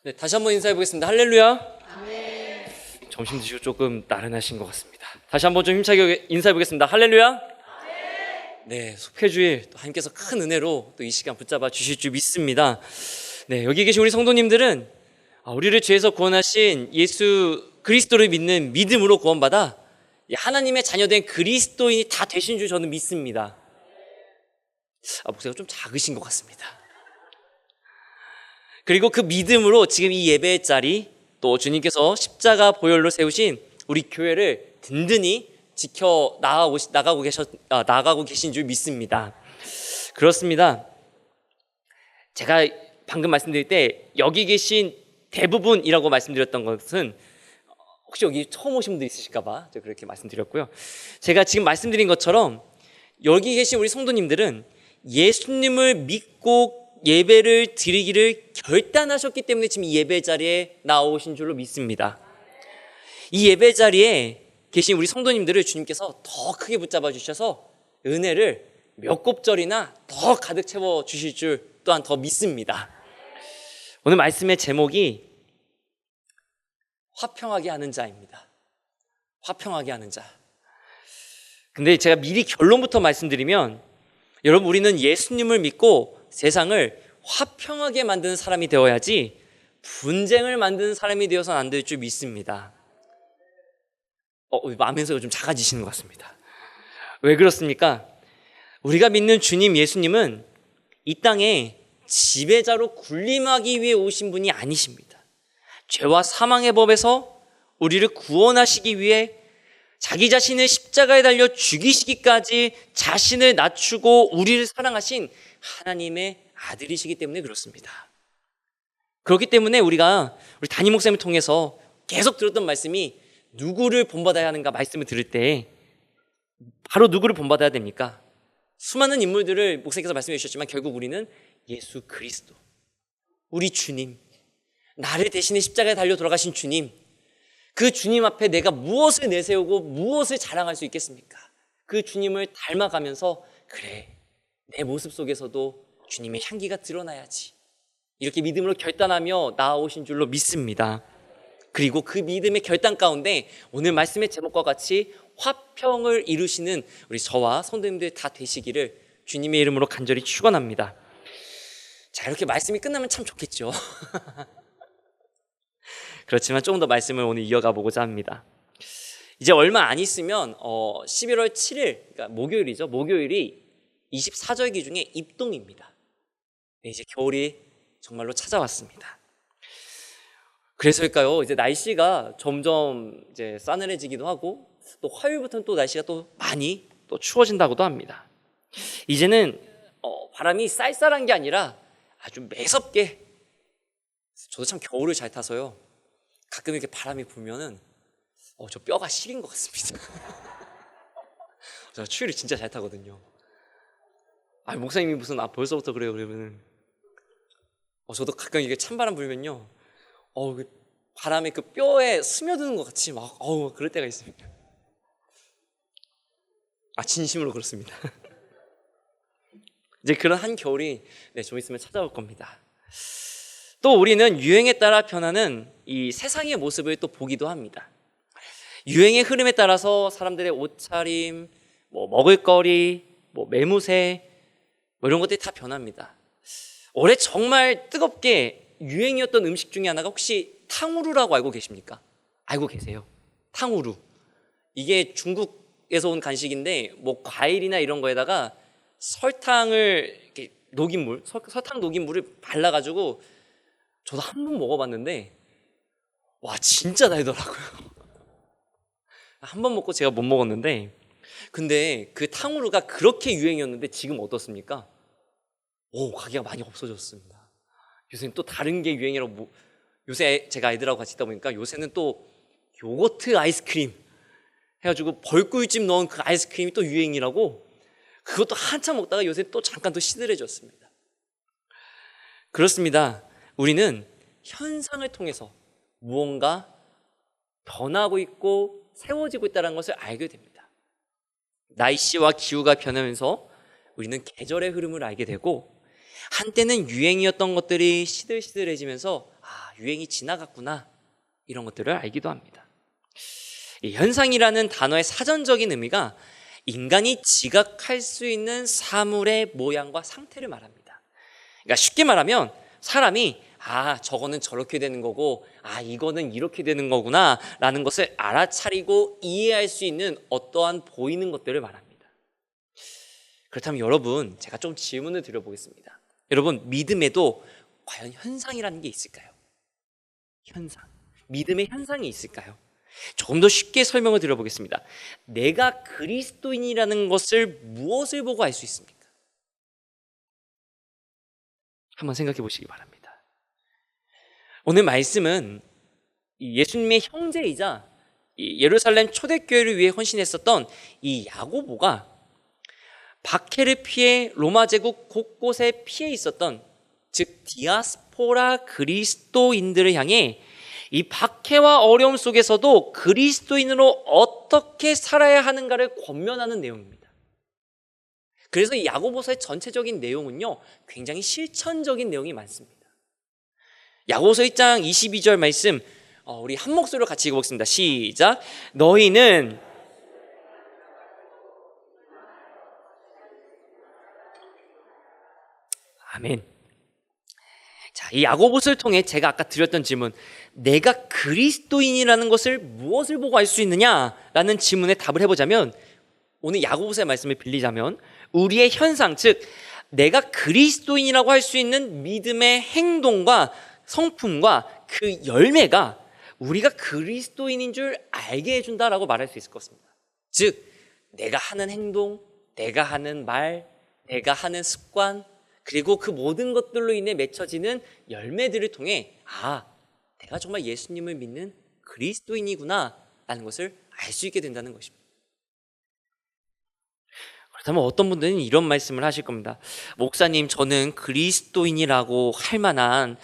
네, 다시 한번 인사해 보겠습니다. 할렐루야. 점심 드시고 조금 나른하신 것 같습니다. 다시 한번 좀 힘차게 인사해 보겠습니다. 할렐루야. 네, 속회주일 또 하나님께서 큰 은혜로 또 이 시간 붙잡아 주실 줄 믿습니다. 네, 여기 계신 우리 성도님들은 우리를 죄에서 구원하신 예수 그리스도를 믿는 믿음으로 구원받아 하나님의 자녀된 그리스도인이 다 되신 줄 저는 믿습니다. 목소리가 좀 작으신 것 같습니다. 그리고 그 믿음으로 지금 이 예배의 자리, 또 주님께서 십자가 보혈로 세우신 우리 교회를 든든히 지켜 나가고 계신 줄 믿습니다. 그렇습니다. 제가 방금 말씀드릴 때 여기 계신 대부분이라고 말씀드렸던 것은 혹시 여기 처음 오신 분들 있으실까 봐 제가 그렇게 말씀드렸고요. 제가 지금 말씀드린 것처럼 여기 계신 우리 성도님들은 예수님을 믿고 예배를 드리기를 결단하셨기 때문에 지금 이 예배 자리에 나오신 줄로 믿습니다. 이 예배 자리에 계신 우리 성도님들을 주님께서 더 크게 붙잡아 주셔서 은혜를 몇 곱절이나 더 가득 채워 주실 줄 또한 더 믿습니다. 오늘 말씀의 제목이 화평하게 하는 자입니다. 화평하게 하는 자. 근데 제가 미리 결론부터 말씀드리면, 여러분, 우리는 예수님을 믿고 세상을 화평하게 만드는 사람이 되어야지 분쟁을 만드는 사람이 되어서는 안 될 줄 믿습니다. 마음에서 좀 작아지시는 것 같습니다. 왜 그렇습니까? 우리가 믿는 주님 예수님은 이 땅에 지배자로 군림하기 위해 오신 분이 아니십니다. 죄와 사망의 법에서 우리를 구원하시기 위해 자기 자신을 십자가에 달려 죽이시기까지 자신을 낮추고 우리를 사랑하신 하나님의 아들이시기 때문에 그렇습니다. 그렇기 때문에 우리 담임 목사님을 통해서 계속 들었던 말씀이 누구를 본받아야 하는가 말씀을 들을 때 바로 누구를 본받아야 됩니까? 수많은 인물들을 목사님께서 말씀해 주셨지만 결국 우리는 예수 그리스도, 우리 주님, 나를 대신해 십자가에 달려 돌아가신 주님, 그 주님 앞에 내가 무엇을 내세우고 무엇을 자랑할 수 있겠습니까? 그 주님을 닮아가면서 그래, 내 모습 속에서도 주님의 향기가 드러나야지, 이렇게 믿음으로 결단하며 나아오신 줄로 믿습니다. 그리고 그 믿음의 결단 가운데 오늘 말씀의 제목과 같이 화평을 이루시는 우리 저와 성도님들 다 되시기를 주님의 이름으로 간절히 축원합니다. 자, 이렇게 말씀이 끝나면 참 좋겠죠. 그렇지만 조금 더 말씀을 오늘 이어가 보고자 합니다. 이제 얼마 안 있으면 11월 7일, 그러니까 목요일이죠. 목요일이 24절기 중에 입동입니다. 네, 이제 겨울이 정말로 찾아왔습니다. 그래서일까요? 이제 날씨가 점점 이제 싸늘해지기도 하고, 또 화요일부터는 또 날씨가 또 많이 또 추워진다고도 합니다. 이제는 바람이 쌀쌀한 게 아니라 아주 매섭게, 저도 참 겨울을 잘 타서요, 가끔 이렇게 바람이 불면은 저 뼈가 시린 것 같습니다. 제가 추위를 진짜 잘 타거든요. 목사님이 무슨 벌써부터 그래요 그러면은 저도 가끔 이게 찬바람 불면요, 바람에 그 뼈에 스며드는 것 같이 막 그럴 때가 있습니다. 진심으로 그렇습니다. 이제 그런 한 겨울이 좀 있으면 찾아올 겁니다. 또 우리는 유행에 따라 변하는 이 세상의 모습을 또 보기도 합니다. 유행의 흐름에 따라서 사람들의 옷차림, 먹을거리, 매무새, 이런 것들이 다 변합니다. 올해 정말 뜨겁게 유행이었던 음식 중에 하나가 혹시 탕후루라고 알고 계십니까? 알고 계세요? 탕후루. 이게 중국에서 온 간식인데 과일이나 이런 거에다가 설탕을 이렇게 설탕 녹인 물을 발라가지고, 저도 한 번 먹어봤는데 와, 진짜 달더라고요. 한 번 먹고 제가 못 먹었는데, 근데 그 탕후루가 그렇게 유행이었는데 지금 어떻습니까? 가게가 많이 없어졌습니다. 요새는 또 다른 게 유행이라고, 요새 제가 아이들하고 같이 있다 보니까 요새는 또 요거트 아이스크림 해가지고 벌꿀찜 넣은 그 아이스크림이 또 유행이라고, 그것도 한참 먹다가 요새 또 잠깐 또 시들해졌습니다. 그렇습니다. 우리는 현상을 통해서 무언가 변하고 있고 세워지고 있다는 것을 알게 됩니다. 날씨와 기후가 변하면서 우리는 계절의 흐름을 알게 되고, 한때는 유행이었던 것들이 시들시들해지면서 유행이 지나갔구나, 이런 것들을 알기도 합니다. 이 현상이라는 단어의 사전적인 의미가 인간이 지각할 수 있는 사물의 모양과 상태를 말합니다. 그러니까 쉽게 말하면 사람이 저거는 저렇게 되는 거고 이거는 이렇게 되는 거구나 라는 것을 알아차리고 이해할 수 있는 어떠한 보이는 것들을 말합니다. 그렇다면 여러분, 제가 좀 질문을 드려보겠습니다. 여러분, 믿음에도 과연 현상이라는 게 있을까요? 현상, 믿음의 현상이 있을까요? 조금 더 쉽게 설명을 드려보겠습니다. 내가 그리스도인이라는 것을 무엇을 보고 알 수 있습니까? 한번 생각해 보시기 바랍니다. 오늘 말씀은 예수님의 형제이자 예루살렘 초대교회를 위해 헌신했었던 이 야고보가 박해를 피해 로마 제국 곳곳에 피해 있었던, 즉 디아스포라 그리스도인들을 향해 이 박해와 어려움 속에서도 그리스도인으로 어떻게 살아야 하는가를 권면하는 내용입니다. 그래서 이 야고보서의 전체적인 내용은요, 굉장히 실천적인 내용이 많습니다. 야고보서 1장 22절 말씀, 우리 한 목소리로 같이 읽어보겠습니다. 시작. 너희는 아멘. 자, 이 야고보서를 통해 제가 아까 드렸던 질문, 내가 그리스도인이라는 것을 무엇을 보고 알 수 있느냐라는 질문에 답을 해보자면, 오늘 야고보서의 말씀을 빌리자면 우리의 현상, 즉 내가 그리스도인이라고 할 수 있는 믿음의 행동과 성품과 그 열매가 우리가 그리스도인인 줄 알게 해준다라고 말할 수 있을 것 같습니다. 즉 내가 하는 행동, 내가 하는 말, 내가 하는 습관, 그리고 그 모든 것들로 인해 맺혀지는 열매들을 통해 내가 정말 예수님을 믿는 그리스도인이구나 라는 것을 알 수 있게 된다는 것입니다. 그렇다면 어떤 분들은 이런 말씀을 하실 겁니다. 목사님, 저는 그리스도인이라고 할 만한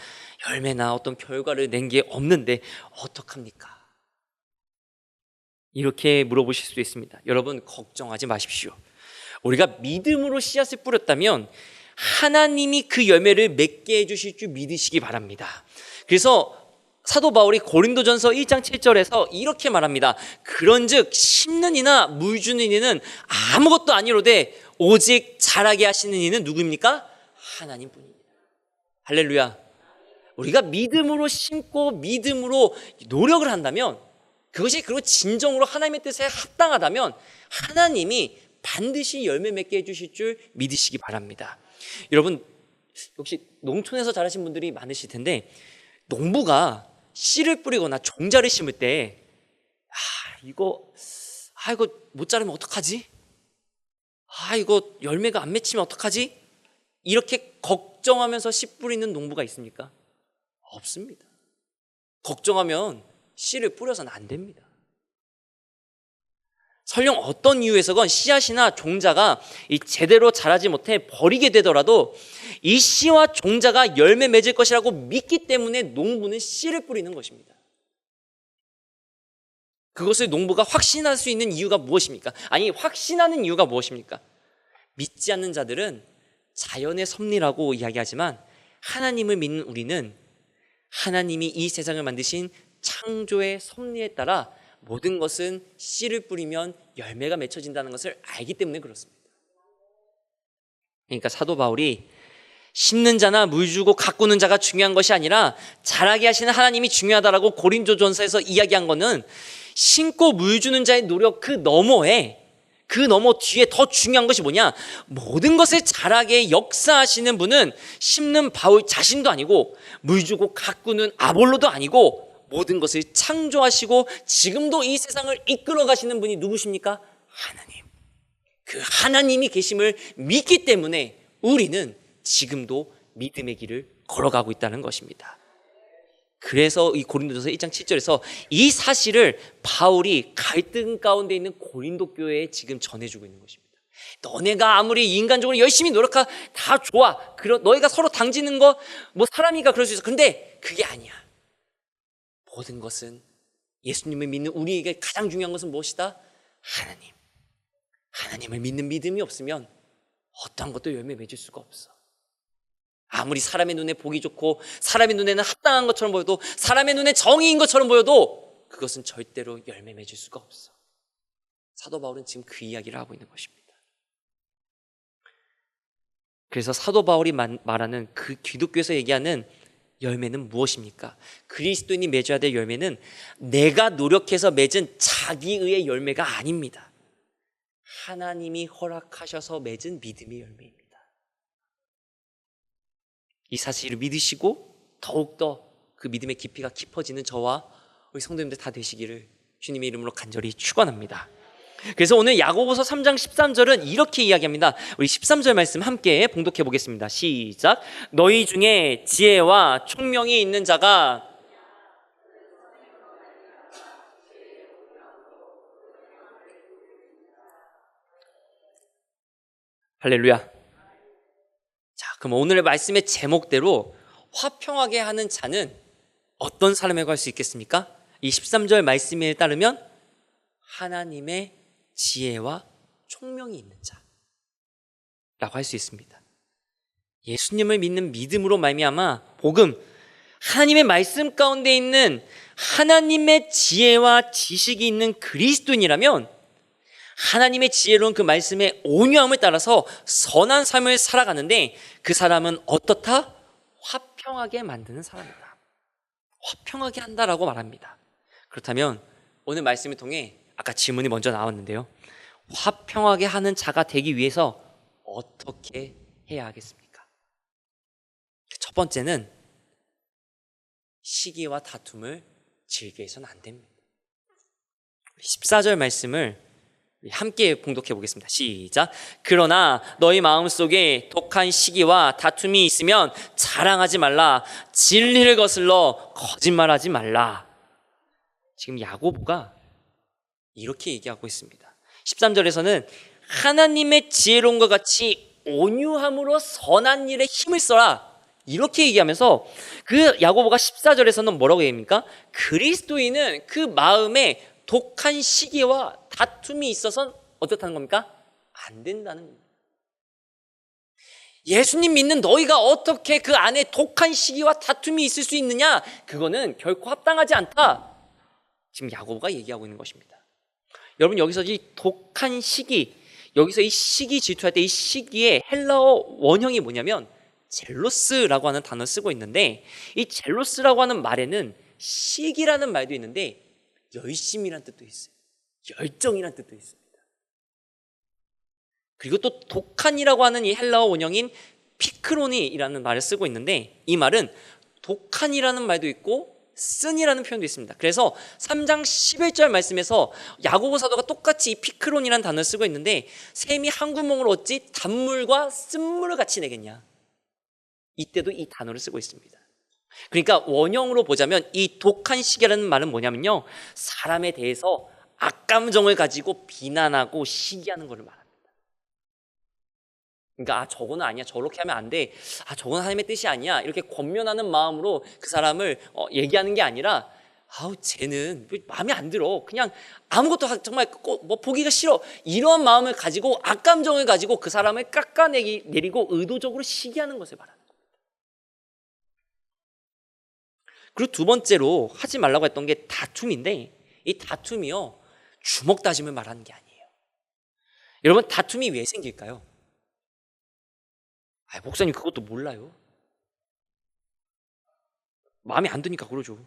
열매나 어떤 결과를 낸 게 없는데 어떡합니까? 이렇게 물어보실 수도 있습니다. 여러분, 걱정하지 마십시오. 우리가 믿음으로 씨앗을 뿌렸다면 하나님이 그 열매를 맺게 해주실 줄 믿으시기 바랍니다. 그래서 사도 바울이 고린도전서 1장 7절에서 이렇게 말합니다. 그런즉 심는 이나 물 주는 이는 아무것도 아니로되 오직 자라게 하시는 이는 누구입니까? 하나님뿐입니다. 할렐루야. 우리가 믿음으로 심고 믿음으로 노력을 한다면, 그것이 그리고 진정으로 하나님의 뜻에 합당하다면 하나님이 반드시 열매 맺게 해주실 줄 믿으시기 바랍니다. 여러분, 역시 농촌에서 자라신 분들이 많으실 텐데, 농부가 씨를 뿌리거나 종자를 심을 때 이거 못 자르면 어떡하지? 이거 열매가 안 맺히면 어떡하지? 이렇게 걱정하면서 씨 뿌리는 농부가 있습니까? 없습니다. 걱정하면 씨를 뿌려서는 안 됩니다. 설령 어떤 이유에서건 씨앗이나 종자가 제대로 자라지 못해 버리게 되더라도 이 씨와 종자가 열매 맺을 것이라고 믿기 때문에 농부는 씨를 뿌리는 것입니다. 그것을 농부가 확신할 수 있는 이유가 무엇입니까? 확신하는 이유가 무엇입니까? 믿지 않는 자들은 자연의 섭리라고 이야기하지만 하나님을 믿는 우리는 하나님이 이 세상을 만드신 창조의 섭리에 따라 모든 것은 씨를 뿌리면 열매가 맺혀진다는 것을 알기 때문에 그렇습니다. 그러니까 사도 바울이 심는 자나 물 주고 가꾸는 자가 중요한 것이 아니라 자라게 하시는 하나님이 중요하다라고 고린도전서에서 이야기한 것은, 심고 물 주는 자의 노력 그 넘어 뒤에 더 중요한 것이 뭐냐? 모든 것을 자라게 역사하시는 분은 심는 바울 자신도 아니고 물 주고 가꾸는 아볼로도 아니고 모든 것을 창조하시고 지금도 이 세상을 이끌어 가시는 분이 누구십니까? 하나님. 그 하나님이 계심을 믿기 때문에 우리는 지금도 믿음의 길을 걸어가고 있다는 것입니다. 그래서 이 고린도전서 1장 7절에서 이 사실을 바울이 갈등 가운데 있는 고린도 교회에 지금 전해주고 있는 것입니다. 너네가 아무리 인간적으로 열심히 노력하 다 좋아. 너희가 서로 당지는 거 사람이가 그럴 수 있어. 그런데 그게 아니야. 모든 것은 예수님을 믿는 우리에게 가장 중요한 것은 무엇이다? 하나님. 하나님을 믿는 믿음이 없으면 어떠한 것도 열매 맺을 수가 없어. 아무리 사람의 눈에 보기 좋고 사람의 눈에는 합당한 것처럼 보여도, 사람의 눈에 정의인 것처럼 보여도 그것은 절대로 열매 맺을 수가 없어. 사도 바울은 지금 그 이야기를 하고 있는 것입니다. 그래서 사도 바울이 말하는 그 기독교에서 얘기하는 열매는 무엇입니까? 그리스도인이 맺어야 될 열매는 내가 노력해서 맺은 자기의 열매가 아닙니다. 하나님이 허락하셔서 맺은 믿음의 열매입니다. 이 사실을 믿으시고 더욱더 그 믿음의 깊이가 깊어지는 저와 우리 성도님들 다 되시기를 주님의 이름으로 간절히 축원합니다. 그래서 오늘 야고보서 3장 13절은 이렇게 이야기합니다. 우리 13절 말씀 함께 봉독해 보겠습니다. 시작. 너희 중에 지혜와 총명이 있는 자가 할렐루야. 자, 그럼 오늘의 말씀의 제목대로 화평하게 하는 자는 어떤 사람이라고 할 수 있겠습니까? 이 13절 말씀에 따르면 하나님의 지혜와 총명이 있는 자라고 할 수 있습니다. 예수님을 믿는 믿음으로 말미암아 복음, 하나님의 말씀 가운데 있는 하나님의 지혜와 지식이 있는 그리스도인이라면 하나님의 지혜로운 그 말씀의 온유함을 따라서 선한 삶을 살아가는데 그 사람은 어떻다? 화평하게 만드는 사람이다. 화평하게 한다라고 말합니다. 그렇다면 오늘 말씀을 통해 아까 질문이 먼저 나왔는데요. 화평하게 하는 자가 되기 위해서 어떻게 해야 하겠습니까? 첫 번째는 시기와 다툼을 즐겨서는 안 됩니다. 14절 말씀을 함께 봉독해 보겠습니다. 시작. 그러나 너희 마음속에 독한 시기와 다툼이 있으면 자랑하지 말라. 진리를 거슬러 거짓말하지 말라. 지금 야고보가 이렇게 얘기하고 있습니다. 13절에서는 하나님의 지혜로움과 같이 온유함으로 선한 일에 힘을 써라, 이렇게 얘기하면서 그 야고보가 14절에서는 뭐라고 얘기합니까? 그리스도인은 그 마음에 독한 시기와 다툼이 있어서는 어떻다는 겁니까? 안 된다는 겁니다. 예수님 믿는 너희가 어떻게 그 안에 독한 시기와 다툼이 있을 수 있느냐? 그거는 결코 합당하지 않다. 지금 야고보가 얘기하고 있는 것입니다. 여러분, 여기서 이 독한 시기, 여기서 이 시기 질투할 때 이 시기의 헬라어 원형이 뭐냐면 젤로스라고 하는 단어를 쓰고 있는데, 이 젤로스라고 하는 말에는 시기라는 말도 있는데 열심이라는 뜻도 있어요. 열정이라는 뜻도 있습니다. 그리고 또 독한이라고 하는 이 헬라어 원형인 피크로니라는 말을 쓰고 있는데, 이 말은 독한이라는 말도 있고 쓴이라는 표현도 있습니다. 그래서 3장 11절 말씀에서 야고보 사도가 똑같이 이 피크론이라는 단어를 쓰고 있는데, 샘이 한 구멍으로 어찌 단물과 쓴물을 같이 내겠냐, 이때도 이 단어를 쓰고 있습니다. 그러니까 원형으로 보자면 이 독한 시기라는 말은 뭐냐면요, 사람에 대해서 악감정을 가지고 비난하고 시기하는 것을 말합니다. 그러니까 저거는 아니야, 저렇게 하면 안 돼, 저건 하나님의 뜻이 아니야, 이렇게 권면하는 마음으로 그 사람을 얘기하는 게 아니라 쟤는 마음에 안 들어, 그냥 아무것도 정말 뭐 보기가 싫어, 이런 마음을 가지고 악감정을 가지고 그 사람을 깎아내리고 의도적으로 시기하는 것을 말합니다. 그리고 두 번째로 하지 말라고 했던 게 다툼인데, 이 다툼이요, 주먹 다짐을 말하는 게 아니에요. 여러분, 다툼이 왜 생길까요? 목사님 그것도 몰라요. 마음에 안 드니까 그러죠.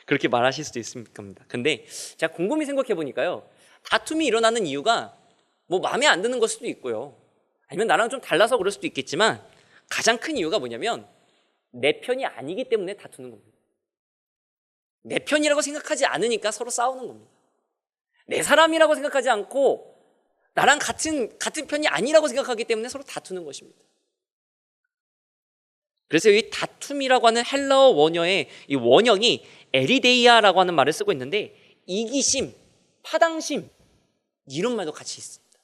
그렇게 말하실 수도 있을 겁니다. 근데 제가 곰곰이 생각해 보니까요, 다툼이 일어나는 이유가 뭐 마음에 안 드는 걸 수도 있고요, 아니면 나랑 좀 달라서 그럴 수도 있겠지만, 가장 큰 이유가 뭐냐면 내 편이 아니기 때문에 다투는 겁니다. 내 편이라고 생각하지 않으니까 서로 싸우는 겁니다. 내 사람이라고 생각하지 않고 나랑 같은 편이 아니라고 생각하기 때문에 서로 다투는 것입니다. 그래서 이 다툼이라고 하는 헬라어 원어의 이 원형이 에리데이아라고 하는 말을 쓰고 있는데, 이기심, 파당심, 이런 말도 같이 있습니다.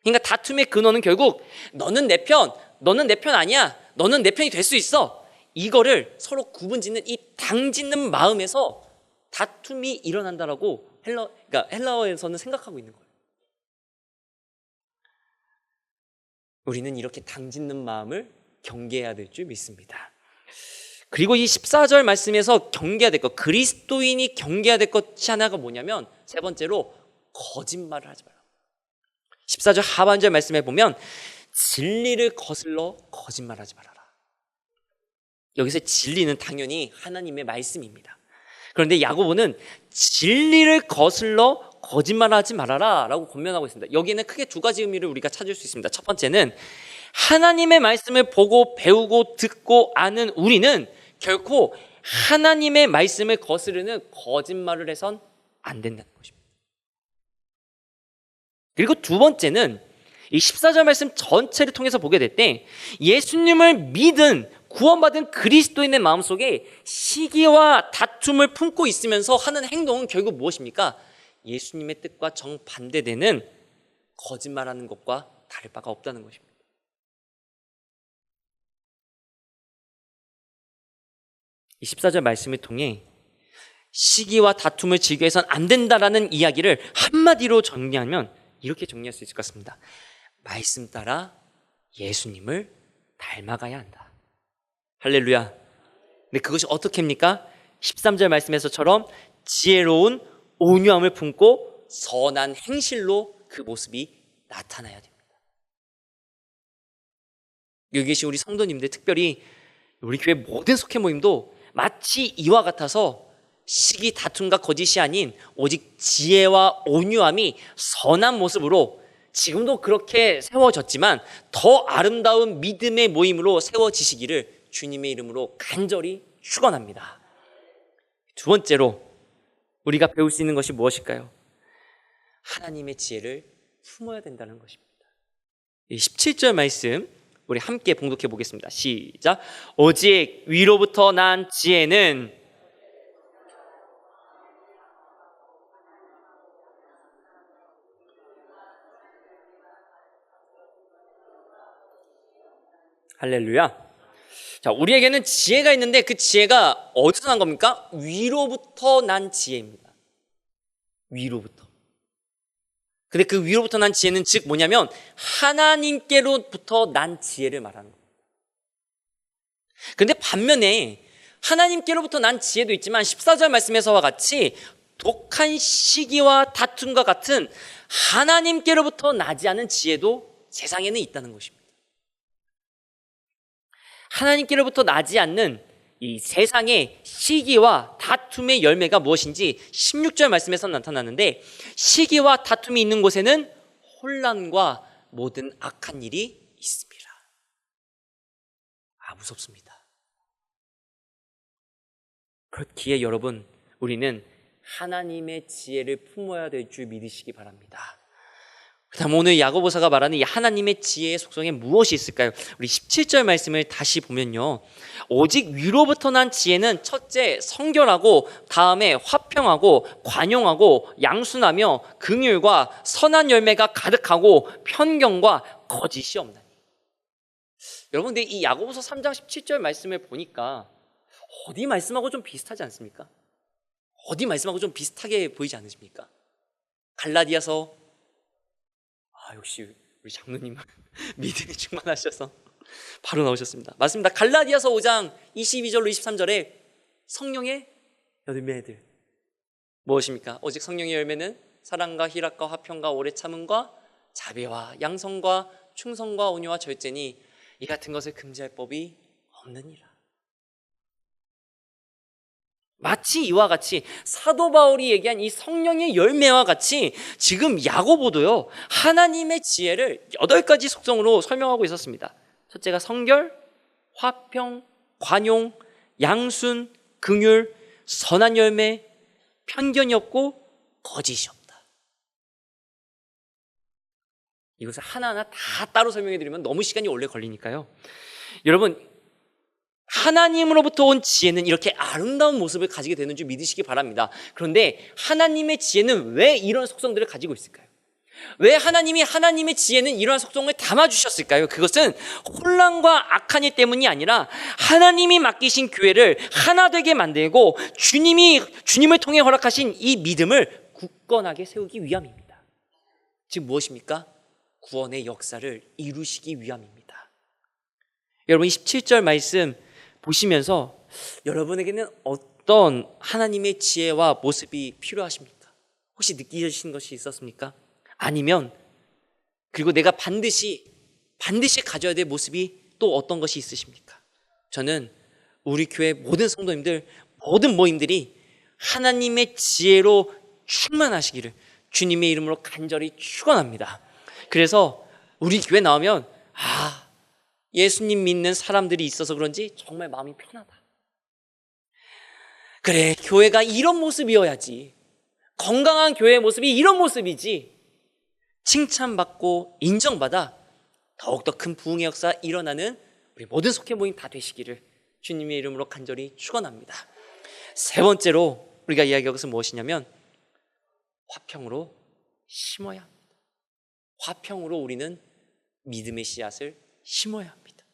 그러니까 다툼의 근원은 결국 너는 내 편, 너는 내 편 아니야, 너는 내 편이 될 수 있어, 이거를 서로 구분짓는 이 당짓는 마음에서 다툼이 일어난다라고 그러니까 헬라어에서는 생각하고 있는 거예요. 우리는 이렇게 당짓는 마음을 경계해야 될 줄 믿습니다. 그리고 이 14절 말씀에서 경계해야 될 것, 그리스도인이 경계해야 될 것이 하나가 뭐냐면 세 번째로 거짓말을 하지 말라. 14절 하반절 말씀에 보면 진리를 거슬러 거짓말하지 말아라. 여기서 진리는 당연히 하나님의 말씀입니다. 그런데 야고보는 진리를 거슬러 거짓말하지 말아라 라고 권면하고 있습니다. 여기에는 크게 두 가지 의미를 우리가 찾을 수 있습니다. 첫 번째는 하나님의 말씀을 보고 배우고 듣고 아는 우리는 결코 하나님의 말씀을 거스르는 거짓말을 해선 안 된다는 것입니다. 그리고 두 번째는 이 14절 말씀 전체를 통해서 보게 될 때 예수님을 믿은 구원받은 그리스도인의 마음속에 시기와 다툼을 품고 있으면서 하는 행동은 결국 무엇입니까? 예수님의 뜻과 정반대되는 거짓말하는 것과 다를 바가 없다는 것입니다. 이 14절 말씀을 통해 시기와 다툼을 즐겨해서는 안 된다라는 이야기를 한마디로 정리하면 이렇게 정리할 수 있을 것 같습니다. 말씀 따라 예수님을 닮아가야 한다. 할렐루야. 근데 그것이 어떻게 합니까? 13절 말씀에서처럼 지혜로운 온유함을 품고 선한 행실로 그 모습이 나타나야 됩니다. 여기 계신 우리 성도님들, 특별히 우리 교회 모든 속회 모임도 마치 이와 같아서 시기, 다툼과 거짓이 아닌 오직 지혜와 온유함이 선한 모습으로 지금도 그렇게 세워졌지만 더 아름다운 믿음의 모임으로 세워지시기를 주님의 이름으로 간절히 축원합니다. 두 번째로 우리가 배울 수 있는 것이 무엇일까요? 하나님의 지혜를 품어야 된다는 것입니다. 17절 말씀 우리 함께 봉독해 보겠습니다. 시작. 오직 위로부터 난 지혜는 할렐루야. 자, 우리에게는 지혜가 있는데 그 지혜가 어디서 난 겁니까? 위로부터 난 지혜입니다. 위로부터. 근데 그 위로부터 난 지혜는 즉 뭐냐면 하나님께로부터 난 지혜를 말하는 겁니다. 근데 반면에 하나님께로부터 난 지혜도 있지만 14절 말씀에서와 같이 독한 시기와 다툼과 같은 하나님께로부터 나지 않은 지혜도 세상에는 있다는 것입니다. 하나님께로부터 나지 않는 이 세상의 시기와 다툼의 열매가 무엇인지 16절 말씀에서 나타나는데 시기와 다툼이 있는 곳에는 혼란과 모든 악한 일이 있습니다. 무섭습니다. 그렇기에 여러분, 우리는 하나님의 지혜를 품어야 될 줄 믿으시기 바랍니다. 그다음 오늘 야고보서가 말하는 이 하나님의 지혜의 속성에 무엇이 있을까요? 우리 17절 말씀을 다시 보면요, 오직 위로부터 난 지혜는 첫째 성결하고 다음에 화평하고 관용하고 양순하며 긍휼과 선한 열매가 가득하고 편견과 거짓이 없나니. 여러분, 근데 이 야고보서 3장 17절 말씀을 보니까 어디 말씀하고 좀 비슷하지 않습니까? 어디 말씀하고 좀 비슷하게 보이지 않으십니까? 갈라디아서, 역시 우리 장로님은 믿음이 충만하셔서 바로 나오셨습니다. 맞습니다. 갈라디아서 5장 22절로 23절에 성령의 열매들 무엇입니까? 오직 성령의 열매는 사랑과 희락과 화평과 오래 참음과 자비와 양성과 충성과 온유와 절제니 이 같은 것을 금지할 법이 없느니라. 마치 이와 같이 사도 바울이 얘기한 이 성령의 열매와 같이 지금 야고보도요, 하나님의 지혜를 8가지 속성으로 설명하고 있었습니다. 첫째가 성결, 화평, 관용, 양순, 긍휼, 선한 열매, 편견이 없고 거짓이 없다. 이것을 하나하나 다 따로 설명해 드리면 너무 시간이 오래 걸리니까요, 여러분, 하나님으로부터 온 지혜는 이렇게 아름다운 모습을 가지게 되는 줄 믿으시기 바랍니다. 그런데 하나님의 지혜는 왜 이런 속성들을 가지고 있을까요? 왜 하나님이 하나님의 지혜는 이러한 속성을 담아주셨을까요? 그것은 혼란과 악한 일 때문이 아니라 하나님이 맡기신 교회를 하나 되게 만들고 주님을 통해 허락하신 이 믿음을 굳건하게 세우기 위함입니다. 즉 무엇입니까? 구원의 역사를 이루시기 위함입니다. 여러분 17절 말씀 보시면서 여러분에게는 어떤 하나님의 지혜와 모습이 필요하십니까? 혹시 느끼신 것이 있었습니까? 아니면 그리고 내가 반드시 가져야 될 모습이 또 어떤 것이 있으십니까? 저는 우리 교회 모든 성도님들, 모든 모임들이 하나님의 지혜로 충만하시기를 주님의 이름으로 간절히 축원합니다. 그래서 우리 교회 나오면 예수님 믿는 사람들이 있어서 그런지 정말 마음이 편하다. 그래, 교회가 이런 모습이어야지. 건강한 교회의 모습이 이런 모습이지. 칭찬받고 인정받아 더욱더 큰 부흥의 역사 일어나는 우리 모든 속회 모임 다 되시기를 주님의 이름으로 간절히 축원합니다. 세 번째로 우리가 이야기할 것은 무엇이냐면 화평으로 심어야 합니다. 화평으로 우리는 믿음의 씨앗을 심어야 합니다.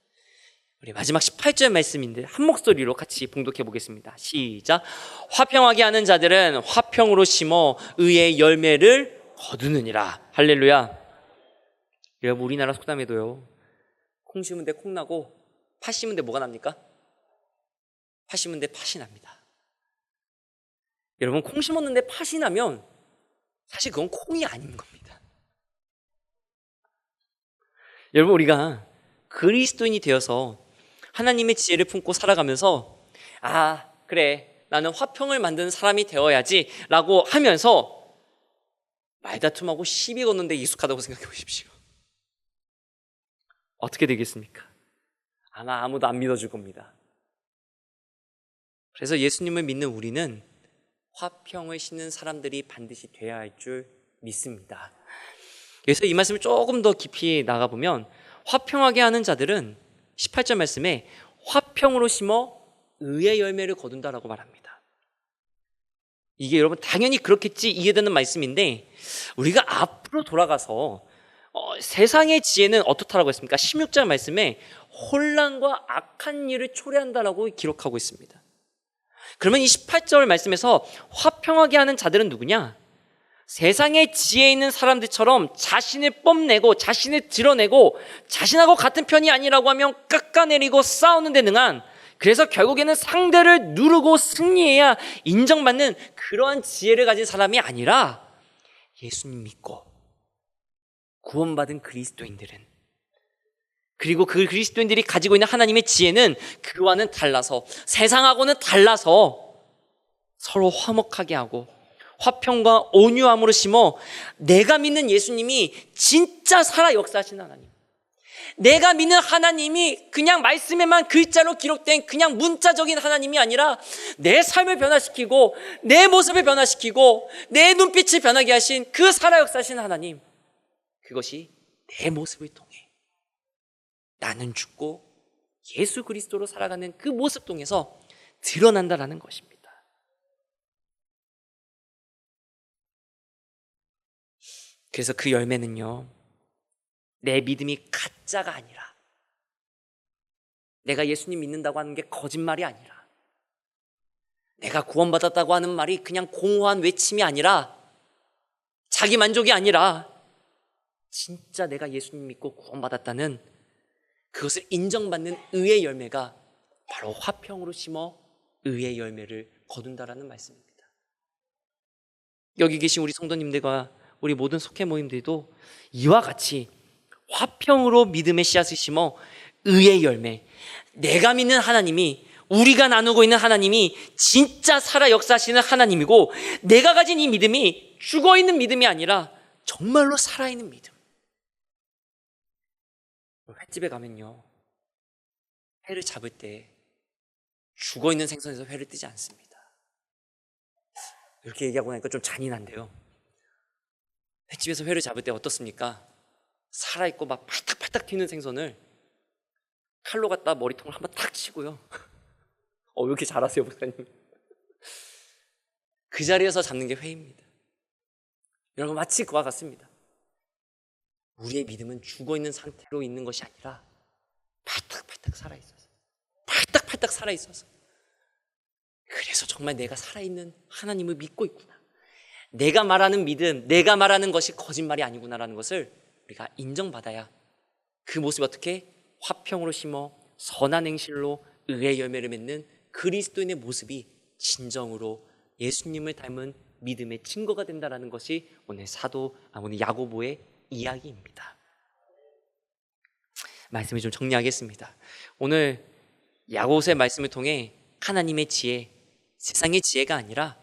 우리 마지막 18절 말씀인데 한 목소리로 같이 봉독해 보겠습니다. 시작. 화평하게 하는 자들은 화평으로 심어 의의 열매를 거두느니라. 할렐루야. 여러분 우리나라 속담에도요, 콩 심은 데 콩 나고 팥 심은 데 뭐가 납니까? 팥 심은 데 팥이 납니다. 여러분 콩 심었는데 팥이 나면 사실 그건 콩이 아닌 겁니다. 여러분 우리가 그리스도인이 되어서 하나님의 지혜를 품고 살아가면서 그래 나는 화평을 만드는 사람이 되어야지 라고 하면서 말다툼하고 시비 걷는데 익숙하다고 생각해 보십시오. 어떻게 되겠습니까? 아마 아무도 안 믿어줄 겁니다. 그래서 예수님을 믿는 우리는 화평을 심는 사람들이 반드시 돼야 할 줄 믿습니다. 그래서 이 말씀을 조금 더 깊이 나가보면 화평하게 하는 자들은 18절 말씀에 화평으로 심어 의의 열매를 거둔다라고 말합니다. 이게 여러분 당연히 그렇겠지 이해되는 말씀인데 우리가 앞으로 돌아가서 세상의 지혜는 어떻다라고 했습니까? 16절 말씀에 혼란과 악한 일을 초래한다라고 기록하고 있습니다. 그러면 이 18절 말씀에서 화평하게 하는 자들은 누구냐? 세상의 지혜 있는 사람들처럼 자신을 뽐내고 자신을 드러내고 자신하고 같은 편이 아니라고 하면 깎아내리고 싸우는 데 능한, 그래서 결국에는 상대를 누르고 승리해야 인정받는 그러한 지혜를 가진 사람이 아니라 예수님 믿고 구원받은 그리스도인들은, 그리고 그 그리스도인들이 가지고 있는 하나님의 지혜는 그와는 달라서, 세상하고는 달라서 서로 화목하게 하고 화평과 온유함으로 심어 내가 믿는 예수님이 진짜 살아 역사하시는 하나님, 내가 믿는 하나님이 그냥 말씀에만 글자로 기록된 그냥 문자적인 하나님이 아니라 내 삶을 변화시키고 내 모습을 변화시키고 내 눈빛을 변하게 하신 그 살아 역사하시는 하나님, 그것이 내 모습을 통해 나는 죽고 예수 그리스도로 살아가는 그 모습 통해서 드러난다라는 것입니다. 그래서 그 열매는요, 내 믿음이 가짜가 아니라, 내가 예수님 믿는다고 하는 게 거짓말이 아니라, 내가 구원받았다고 하는 말이 그냥 공허한 외침이 아니라, 자기 만족이 아니라 진짜 내가 예수님 믿고 구원받았다는 그것을 인정받는 의의 열매가 바로 화평으로 심어 의의 열매를 거둔다라는 말씀입니다. 여기 계신 우리 성도님들과 우리 모든 속회 모임들도 이와 같이 화평으로 믿음의 씨앗을 심어 의의 열매, 내가 믿는 하나님이, 우리가 나누고 있는 하나님이 진짜 살아 역사하시는 하나님이고, 내가 가진 이 믿음이 죽어있는 믿음이 아니라 정말로 살아있는 믿음. 횟집에 가면요, 회를 잡을 때 죽어있는 생선에서 회를 뜨지 않습니다. 이렇게 얘기하고 나니까 좀 잔인한데요, 횟집에서 회를 잡을 때 어떻습니까? 살아있고 막 팔딱팔딱 튀는 생선을 칼로 갖다 머리통을 한번 탁 치고요. 왜 이렇게 잘하세요, 목사님? 그 자리에서 잡는 게 회입니다. 여러분, 마치 그와 같습니다. 우리의 믿음은 죽어있는 상태로 있는 것이 아니라 팔딱팔딱 살아있어서, 팔딱팔딱 살아있어서, 그래서 정말 내가 살아있는 하나님을 믿고 있구나, 내가 말하는 믿음, 내가 말하는 것이 거짓말이 아니구나라는 것을 우리가 인정받아야 그 모습이 어떻게 화평으로 심어 선한 행실로 의의 열매를 맺는 그리스도인의 모습이 진정으로 예수님을 닮은 믿음의 증거가 된다는 것이 오늘 오늘 야고보의 이야기입니다. 말씀을 좀 정리하겠습니다. 오늘 야고보의 말씀을 통해 하나님의 지혜, 세상의 지혜가 아니라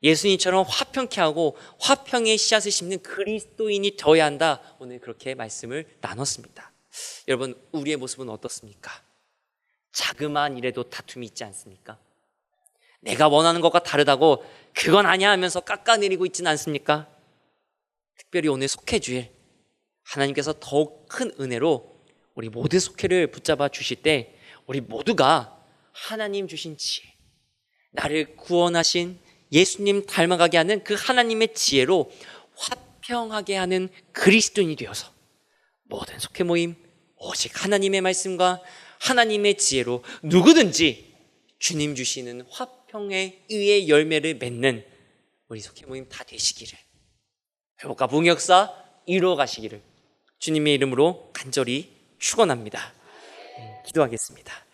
예수님처럼 화평케 하고 화평의 씨앗을 심는 그리스도인이 되어야 한다. 오늘 그렇게 말씀을 나눴습니다. 여러분, 우리의 모습은 어떻습니까? 자그마한 일에도 다툼이 있지 않습니까? 내가 원하는 것과 다르다고 그건 아니야 하면서 깎아내리고 있지는 않습니까? 특별히 오늘 속해주일 하나님께서 더욱 큰 은혜로 우리 모두 속해를 붙잡아 주실 때 우리 모두가 하나님 주신 지혜, 나를 구원하신 예수님 닮아가게 하는 그 하나님의 지혜로 화평하게 하는 그리스도인이 되어서 모든 속해 모임 오직 하나님의 말씀과 하나님의 지혜로 누구든지 주님 주시는 화평의 의의 열매를 맺는 우리 속해 모임 다 되시기를, 회복과 부흥 역사 이루어 가시기를 주님의 이름으로 간절히 축원합니다. 기도하겠습니다.